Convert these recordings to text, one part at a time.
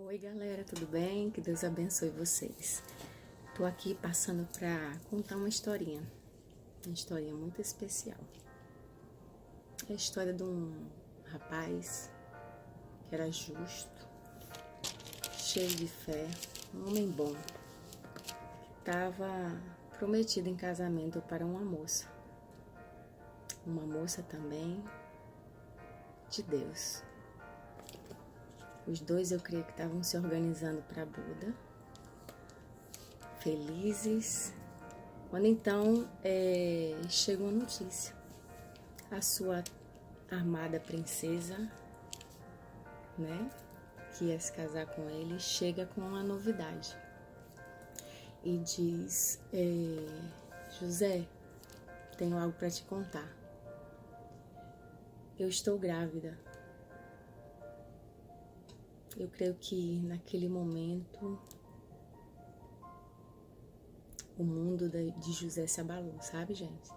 Oi galera, tudo bem? Que Deus abençoe vocês. Tô aqui passando para contar uma historinha muito especial. É a história de um rapaz que era justo, cheio de fé, um homem bom, que estava prometido em casamento para uma moça também de Deus. Os dois eu creio que estavam se organizando para a boda, felizes, quando então chegou a notícia. A sua amada princesa, né, que ia se casar com ele, chega com uma novidade e diz: José, tenho algo para te contar. Eu estou grávida. Eu creio que naquele momento o mundo de José se abalou, sabe, gente?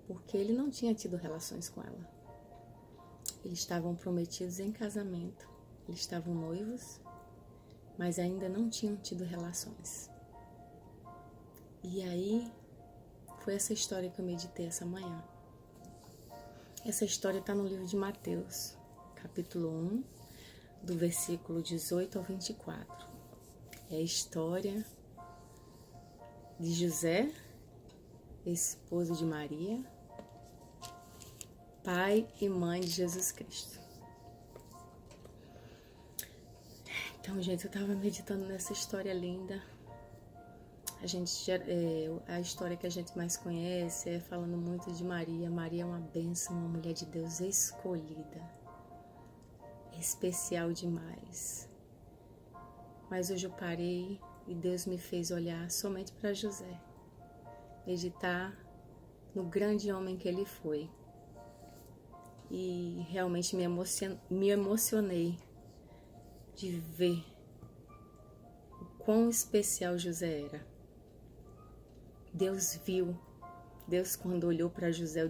Porque ele não tinha tido relações com ela. Eles estavam prometidos em casamento, eles estavam noivos, mas ainda não tinham tido relações. E aí foi essa história que eu meditei essa manhã. Essa história está no livro de Mateus, capítulo 1, do versículo 18 ao 24. É a história de José, esposo de Maria, pai e mãe de Jesus Cristo. Então, gente, eu estava meditando nessa história linda. A história que a gente mais conhece é falando muito de Maria. Maria é uma bênção, uma mulher de Deus escolhida, especial demais. Mas hoje eu parei e Deus me fez olhar somente para José, meditar no grande homem que ele foi. E realmente me emocionei de ver o quão especial José era. Deus viu, quando olhou para José,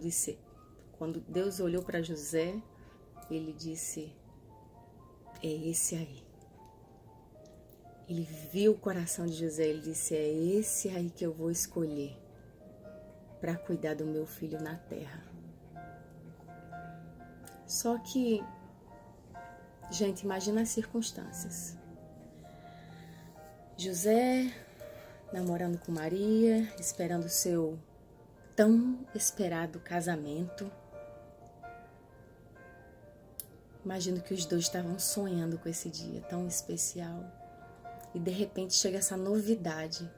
quando Deus olhou para José, ele disse: é esse aí. Ele viu o coração de José, ele disse: é esse aí que eu vou escolher para cuidar do meu filho na terra. Só que, gente, imagina as circunstâncias. José namorando com Maria, esperando o seu tão esperado casamento. Imagino que os dois estavam sonhando com esse dia tão especial. E de repente chega essa novidade.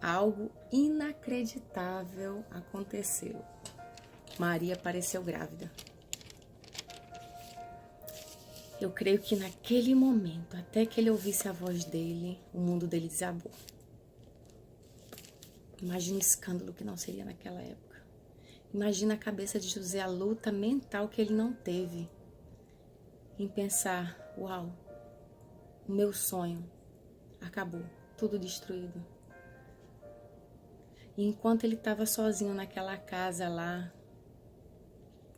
Algo inacreditável aconteceu. Maria apareceu grávida. Eu creio que naquele momento, até que ele ouvisse a voz dele, o mundo dele desabou. Imagina o escândalo que não seria naquela época. Imagina a cabeça de José, a luta mental que ele não teve em pensar: uau, o meu sonho acabou, tudo destruído. E enquanto ele estava sozinho naquela casa lá,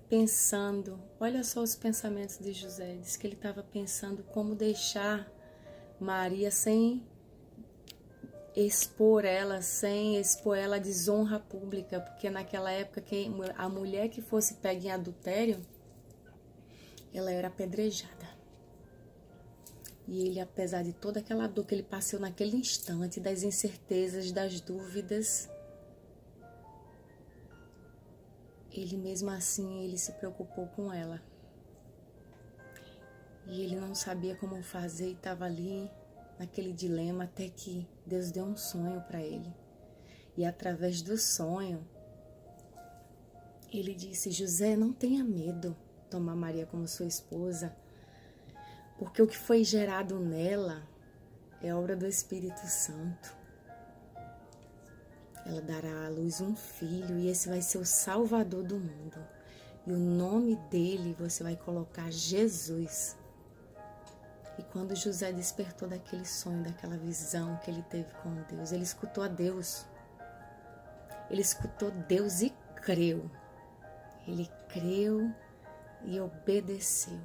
pensando, olha só os pensamentos de José, diz que ele estava pensando como deixar Maria sem expor ela à desonra pública, porque naquela época a mulher que fosse pega em adultério, ela era apedrejada. E ele, apesar de toda aquela dor que ele passou naquele instante, das incertezas, das dúvidas, ele mesmo assim, ele se preocupou com ela. E ele não sabia como fazer e estava ali naquele dilema até que Deus deu um sonho para ele. E através do sonho, ele disse: José, não tenha medo de tomar Maria como sua esposa, porque o que foi gerado nela é obra do Espírito Santo. Ela dará à luz um filho e esse vai ser o Salvador do mundo. E o nome dele você vai colocar Jesus. E quando José despertou daquele sonho, daquela visão que ele teve com Deus, ele escutou a Deus. Ele escutou Deus e creu. Ele creu e obedeceu.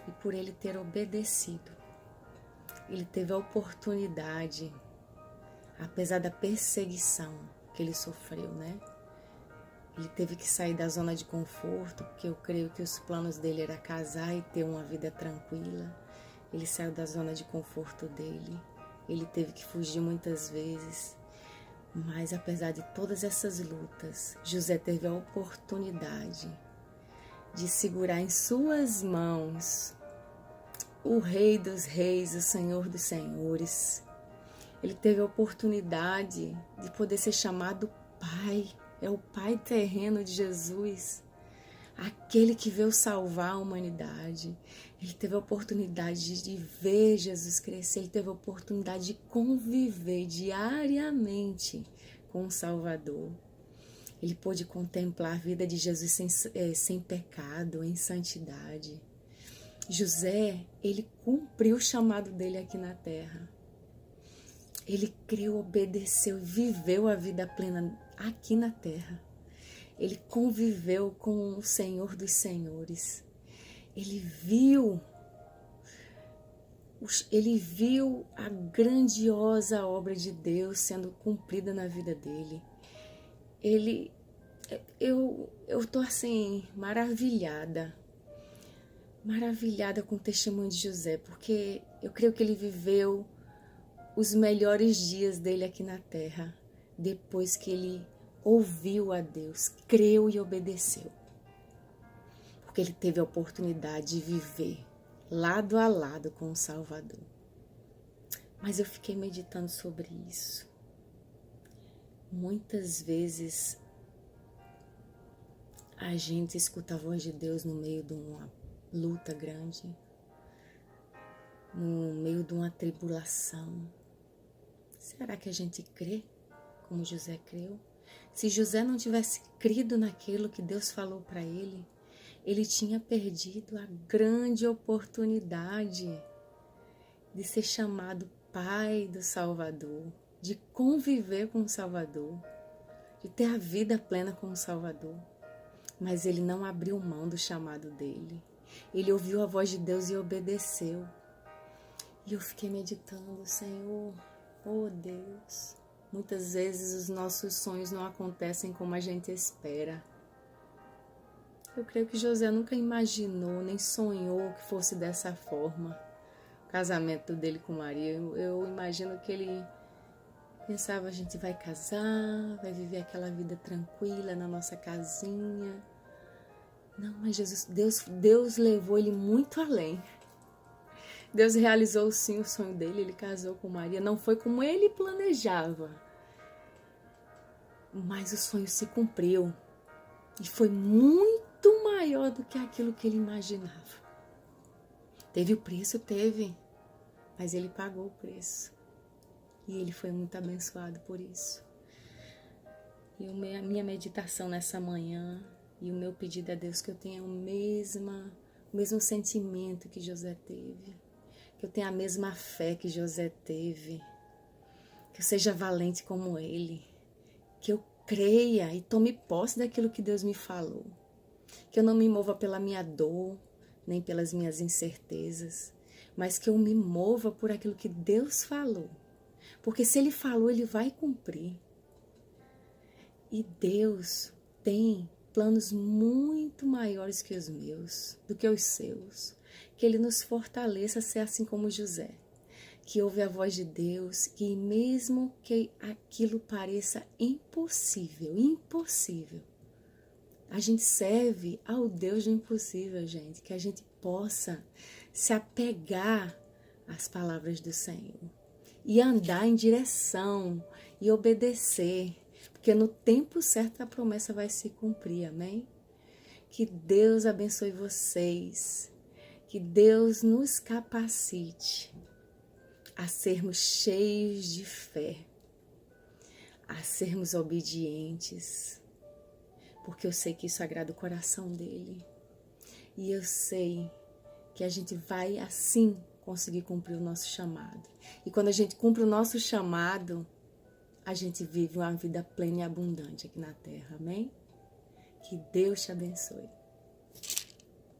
E por ele ter obedecido, ele teve a oportunidade, apesar da perseguição que ele sofreu, né? Ele teve que sair da zona de conforto, porque eu creio que os planos dele era casar e ter uma vida tranquila. Ele saiu da zona de conforto dele. Ele teve que fugir muitas vezes. Mas apesar de todas essas lutas, José teve a oportunidade de segurar em suas mãos o Rei dos Reis, o Senhor dos Senhores. Ele teve a oportunidade de poder ser chamado Pai. É o Pai terreno de Jesus, aquele que veio salvar a humanidade. Ele teve a oportunidade de ver Jesus crescer, ele teve a oportunidade de conviver diariamente com o Salvador. Ele pôde contemplar a vida de Jesus sem pecado, em santidade. José, ele cumpriu o chamado dele aqui na terra. Ele creu, obedeceu, viveu a vida plena aqui na terra. Ele conviveu com o Senhor dos Senhores. Ele viu a grandiosa obra de Deus sendo cumprida na vida dele. Eu tô assim, maravilhada com o testemunho de José, porque eu creio que ele viveu os melhores dias dele aqui na terra, depois que ele ouviu a Deus, creu e obedeceu. Porque ele teve a oportunidade de viver lado a lado com o Salvador. Mas eu fiquei meditando sobre isso. Muitas vezes a gente escuta a voz de Deus no meio de uma luta grande, no meio de uma tribulação. Será que a gente crê como José creu? Se José não tivesse crido naquilo que Deus falou para ele, ele tinha perdido a grande oportunidade de ser chamado Pai do Salvador, de conviver com o Salvador, de ter a vida plena com o Salvador. Mas ele não abriu mão do chamado dele. Ele ouviu a voz de Deus e obedeceu. E eu fiquei meditando, Senhor, oh Deus, muitas vezes os nossos sonhos não acontecem como a gente espera. Eu creio que José nunca imaginou, nem sonhou que fosse dessa forma, o casamento dele com Maria. Eu imagino que ele pensava, a gente vai casar, vai viver aquela vida tranquila na nossa casinha. Não, mas Deus levou ele muito além. Deus realizou sim o sonho dele, ele casou com Maria. Não foi como ele planejava, mas o sonho se cumpriu. E foi muito maior do que aquilo que ele imaginava. Teve o preço? Teve. Mas ele pagou o preço. E ele foi muito abençoado por isso. E a minha meditação nessa manhã e o meu pedido a Deus que eu tenha o mesmo sentimento que José teve. Que eu tenha a mesma fé que José teve. Que eu seja valente como ele. Que eu creia e tome posse daquilo que Deus me falou. Que eu não me mova pela minha dor, nem pelas minhas incertezas, mas que eu me mova por aquilo que Deus falou. Porque se Ele falou, Ele vai cumprir. E Deus tem planos muito maiores que os meus, do que os seus. Que Ele nos fortaleça a ser assim como José, que ouve a voz de Deus, que mesmo que aquilo pareça impossível, a gente serve ao Deus do impossível, gente, que a gente possa se apegar às palavras do Senhor e andar em direção e obedecer, porque no tempo certo a promessa vai se cumprir, amém? Que Deus abençoe vocês, que Deus nos capacite a sermos cheios de fé, a sermos obedientes, porque eu sei que isso agrada o coração dele. E eu sei que a gente vai assim conseguir cumprir o nosso chamado. E quando a gente cumpre o nosso chamado, a gente vive uma vida plena e abundante aqui na terra, amém? Que Deus te abençoe.